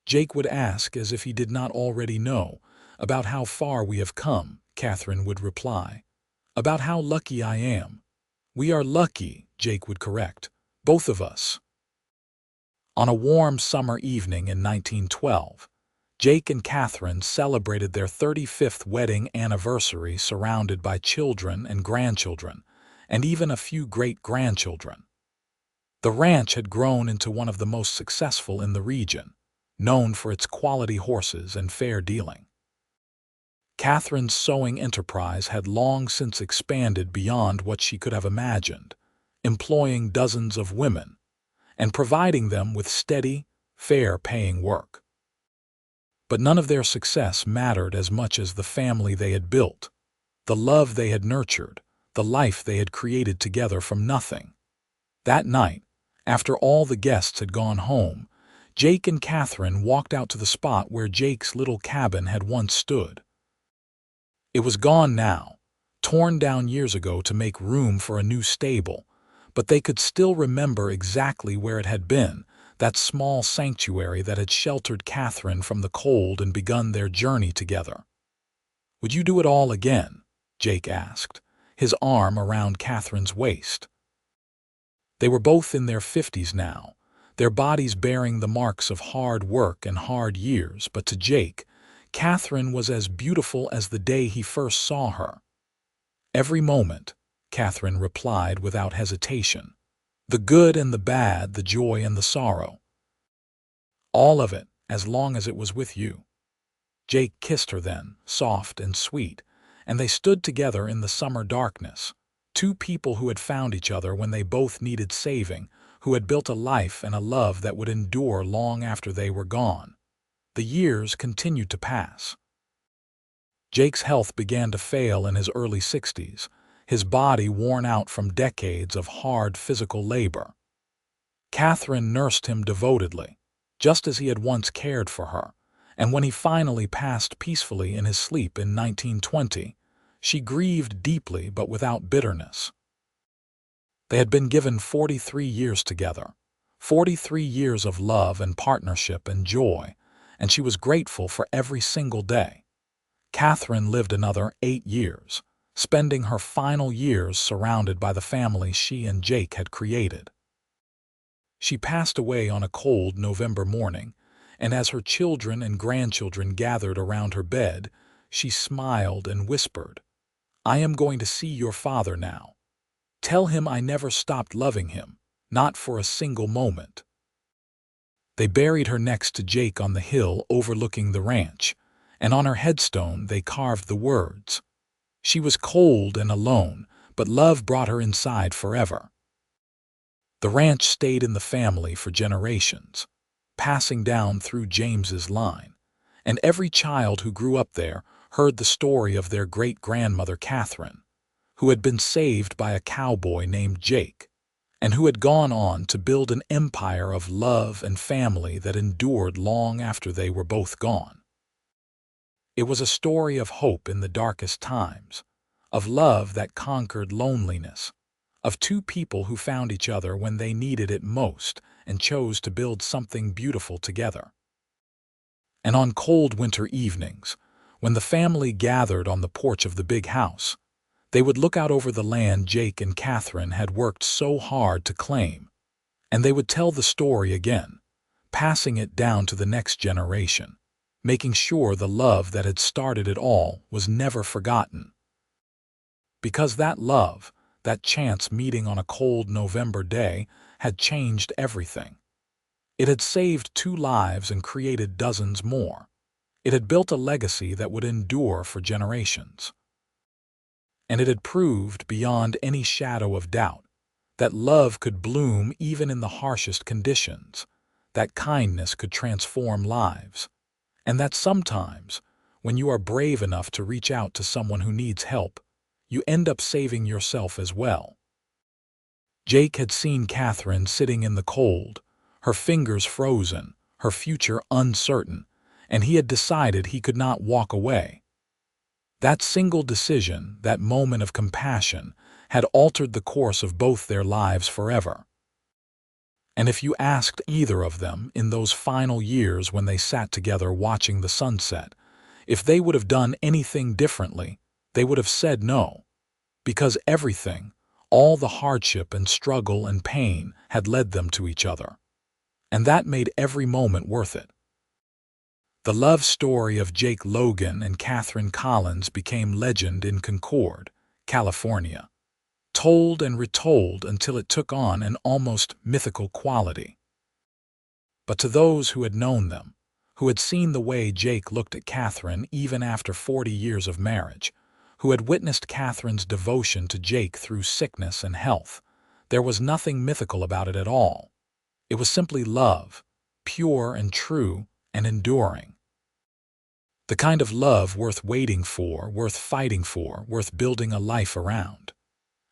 Jake would ask as if he did not already know. "About how far we have come," Katherine would reply. "About how lucky I am." "We are lucky," Jake would correct. "Both of us." On a warm summer evening in 1912, Jake and Katherine celebrated their 35th wedding anniversary surrounded by children and grandchildren, and even a few great-grandchildren. The ranch had grown into one of the most successful in the region, known for its quality horses and fair dealing. Katherine's sewing enterprise had long since expanded beyond what she could have imagined, employing dozens of women and providing them with steady, fair-paying work. But none of their success mattered as much as the family they had built, the love they had nurtured, the life they had created together from nothing. That night, after all the guests had gone home, Jake and Katherine walked out to the spot where Jake's little cabin had once stood. It was gone now, torn down years ago to make room for a new stable, but they could still remember exactly where it had been, that small sanctuary that had sheltered Katherine from the cold and begun their journey together. "Would you do it all again?" Jake asked, his arm around Katherine's waist. They were both in their 50s now, their bodies bearing the marks of hard work and hard years, but to Jake, Katherine was as beautiful as the day he first saw her. "Every moment," Katherine replied without hesitation. "The good and the bad, the joy and the sorrow. All of it, as long as it was with you." Jake kissed her then, soft and sweet, and they stood together in the summer darkness, two people who had found each other when they both needed saving, who had built a life and a love that would endure long after they were gone. The years continued to pass. Jake's health began to fail in his early 60s, his body worn out from decades of hard physical labor. Katherine nursed him devotedly, just as he had once cared for her, and when he finally passed peacefully in his sleep in 1920, she grieved deeply but without bitterness. They had been given 43 years together, 43 years of love and partnership and joy, and she was grateful for every single day. Katherine lived another 8 years, spending her final years surrounded by the family she and Jake had created. She passed away on a cold November morning, and as her children and grandchildren gathered around her bed, she smiled and whispered, "I am going to see your father now. Tell him I never stopped loving him, not for a single moment." They buried her next to Jake on the hill overlooking the ranch, and on her headstone they carved the words, "She was cold and alone, but love brought her inside forever." The ranch stayed in the family for generations, passing down through James's line, and every child who grew up there heard the story of their great-grandmother Katherine, who had been saved by a cowboy named Jake, and who had gone on to build an empire of love and family that endured long after they were both gone. It was a story of hope in the darkest times, of love that conquered loneliness, of two people who found each other when they needed it most and chose to build something beautiful together. And on cold winter evenings, when the family gathered on the porch of the big house, they would look out over the land Jake and Katherine had worked so hard to claim, and they would tell the story again, passing it down to the next generation, making sure the love that had started it all was never forgotten. Because that love, that chance meeting on a cold November day, had changed everything. It had saved 2 lives and created dozens more. It had built a legacy that would endure for generations. And it had proved beyond any shadow of doubt that love could bloom even in the harshest conditions, that kindness could transform lives, and that sometimes, when you are brave enough to reach out to someone who needs help, you end up saving yourself as well. Jake had seen Katherine sitting in the cold, her fingers frozen, her future uncertain, and he had decided he could not walk away. That single decision, that moment of compassion, had altered the course of both their lives forever. And if you asked either of them in those final years when they sat together watching the sunset, if they would have done anything differently, they would have said no, because everything, all the hardship and struggle and pain, had led them to each other. And that made every moment worth it. The love story of Jake Logan and Katherine Collins became legend in Concord, California, told and retold until it took on an almost mythical quality. But to those who had known them, who had seen the way Jake looked at Katherine even after 40 years of marriage, who had witnessed Katherine's devotion to Jake through sickness and health, there was nothing mythical about it at all. It was simply love, pure and true and enduring. The kind of love worth waiting for, worth fighting for, worth building a life around.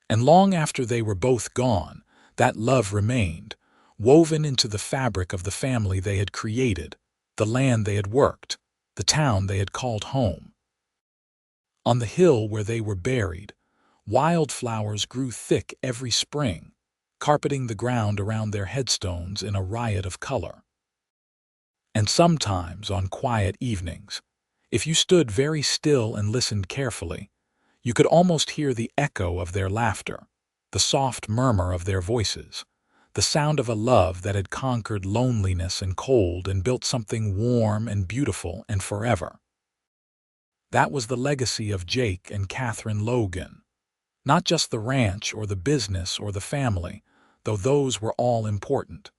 And long after they were both gone, that love remained, woven into the fabric of the family they had created, the land they had worked, the town they had called home. On the hill where they were buried, wildflowers grew thick every spring, carpeting the ground around their headstones in a riot of color. And sometimes, on quiet evenings, if you stood very still and listened carefully, you could almost hear the echo of their laughter, the soft murmur of their voices, the sound of a love that had conquered loneliness and cold and built something warm and beautiful and forever. That was the legacy of Jake and Katherine Logan. Not just the ranch or the business or the family, though those were all important.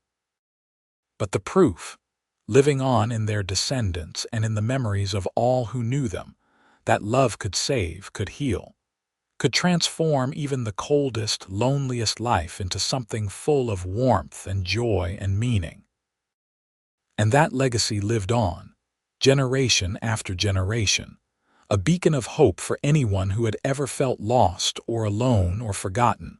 But the proof, living on in their descendants and in the memories of all who knew them, that love could save, could heal, could transform even the coldest, loneliest life into something full of warmth and joy and meaning. And that legacy lived on, generation after generation, a beacon of hope for anyone who had ever felt lost or alone or forgotten.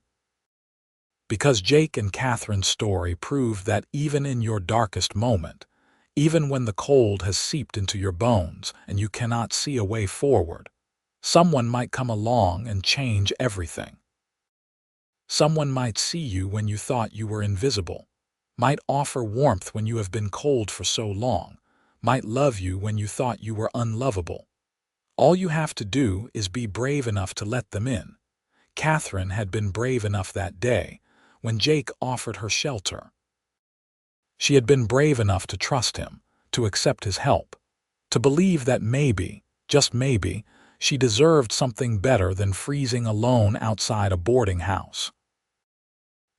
Because Jake and Katherine's story proved that even in your darkest moment, Even when the cold has seeped into your bones and you cannot see a way forward, someone might come along and change everything. Someone might see you when you thought you were invisible, might offer warmth when you have been cold for so long, might love you when you thought you were unlovable. All you have to do is be brave enough to let them in. Katherine had been brave enough that day when Jake offered her shelter. She had been brave enough to trust him, to accept his help, to believe that maybe, just maybe, she deserved something better than freezing alone outside a boarding house.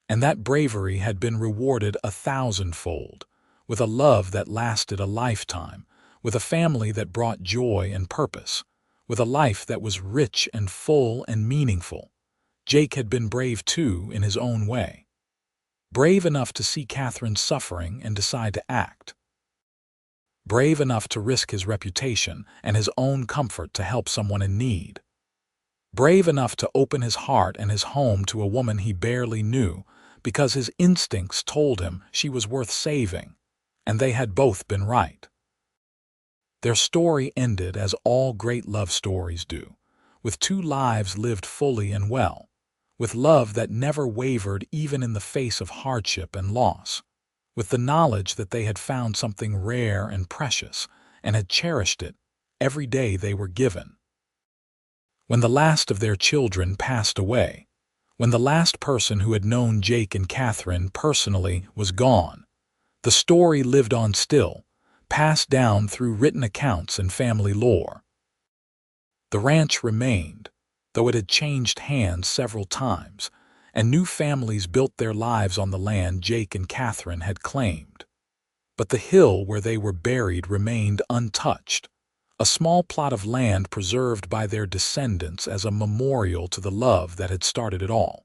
And that bravery had been rewarded 1,000-fold, with a love that lasted a lifetime, with a family that brought joy and purpose, with a life that was rich and full and meaningful. Jake had been brave too in his own way. Brave enough to see Katherine suffering and decide to act. Brave enough to risk his reputation and his own comfort to help someone in need. Brave enough to open his heart and his home to a woman he barely knew because his instincts told him she was worth saving, and they had both been right. Their story ended as all great love stories do, with two lives lived fully and well, with love that never wavered even in the face of hardship and loss, with the knowledge that they had found something rare and precious and had cherished it every day they were given. When the last of their children passed away, when the last person who had known Jake and Katherine personally was gone, the story lived on still, passed down through written accounts and family lore. The ranch remained, though it had changed hands several times, and new families built their lives on the land Jake and Katherine had claimed. But the hill where they were buried remained untouched, a small plot of land preserved by their descendants as a memorial to the love that had started it all.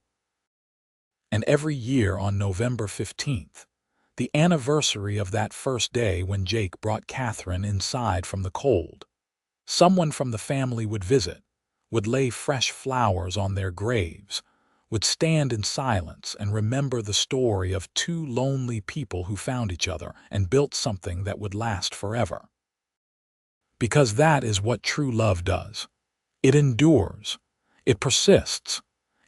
And every year on November 15th, the anniversary of that first day when Jake brought Katherine inside from the cold, someone from the family would visit, would lay fresh flowers on their graves, would stand in silence and remember the story of two lonely people who found each other and built something that would last forever. Because that is what true love does. It endures. It persists.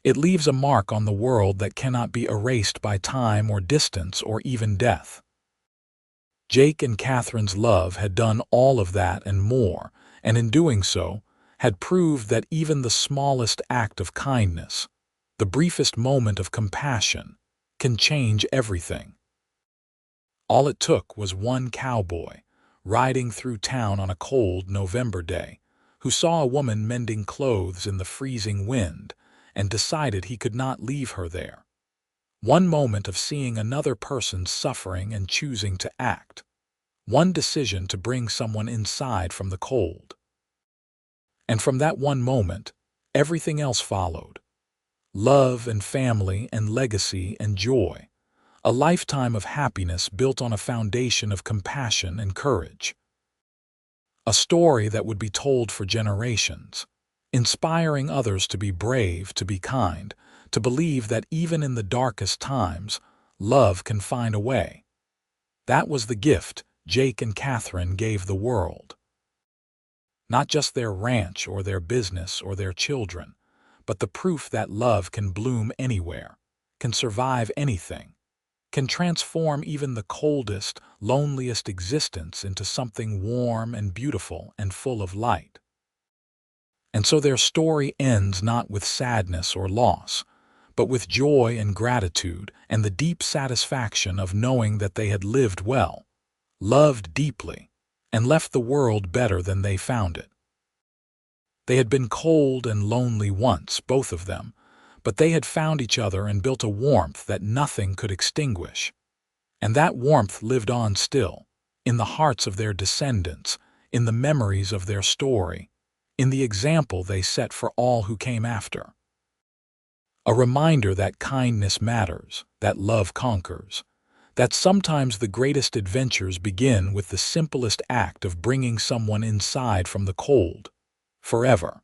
It leaves a mark on the world that cannot be erased by time or distance or even death. Jake and Katherine's love had done all of that and more, and in doing so, had proved that even the smallest act of kindness, the briefest moment of compassion, can change everything. All it took was one cowboy, riding through town on a cold November day, who saw a woman mending clothes in the freezing wind and decided he could not leave her there. One moment of seeing another person suffering and choosing to act. One decision to bring someone inside from the cold. And from that one moment, everything else followed. Love and family and legacy and joy. A lifetime of happiness built on a foundation of compassion and courage. A story that would be told for generations, inspiring others to be brave, to be kind, to believe that even in the darkest times, love can find a way. That was the gift Jake and Katherine gave the world. Not just their ranch or their business or their children, but the proof that love can bloom anywhere, can survive anything, can transform even the coldest, loneliest existence into something warm and beautiful and full of light. And so their story ends not with sadness or loss, but with joy and gratitude and the deep satisfaction of knowing that they had lived well, loved deeply, and left the world better than they found it. They had been cold and lonely once, both of them, but they had found each other and built a warmth that nothing could extinguish. And that warmth lived on still, in the hearts of their descendants, in the memories of their story, in the example they set for all who came after. A reminder that kindness matters, that love conquers, that sometimes the greatest adventures begin with the simplest act of bringing someone inside from the cold, forever.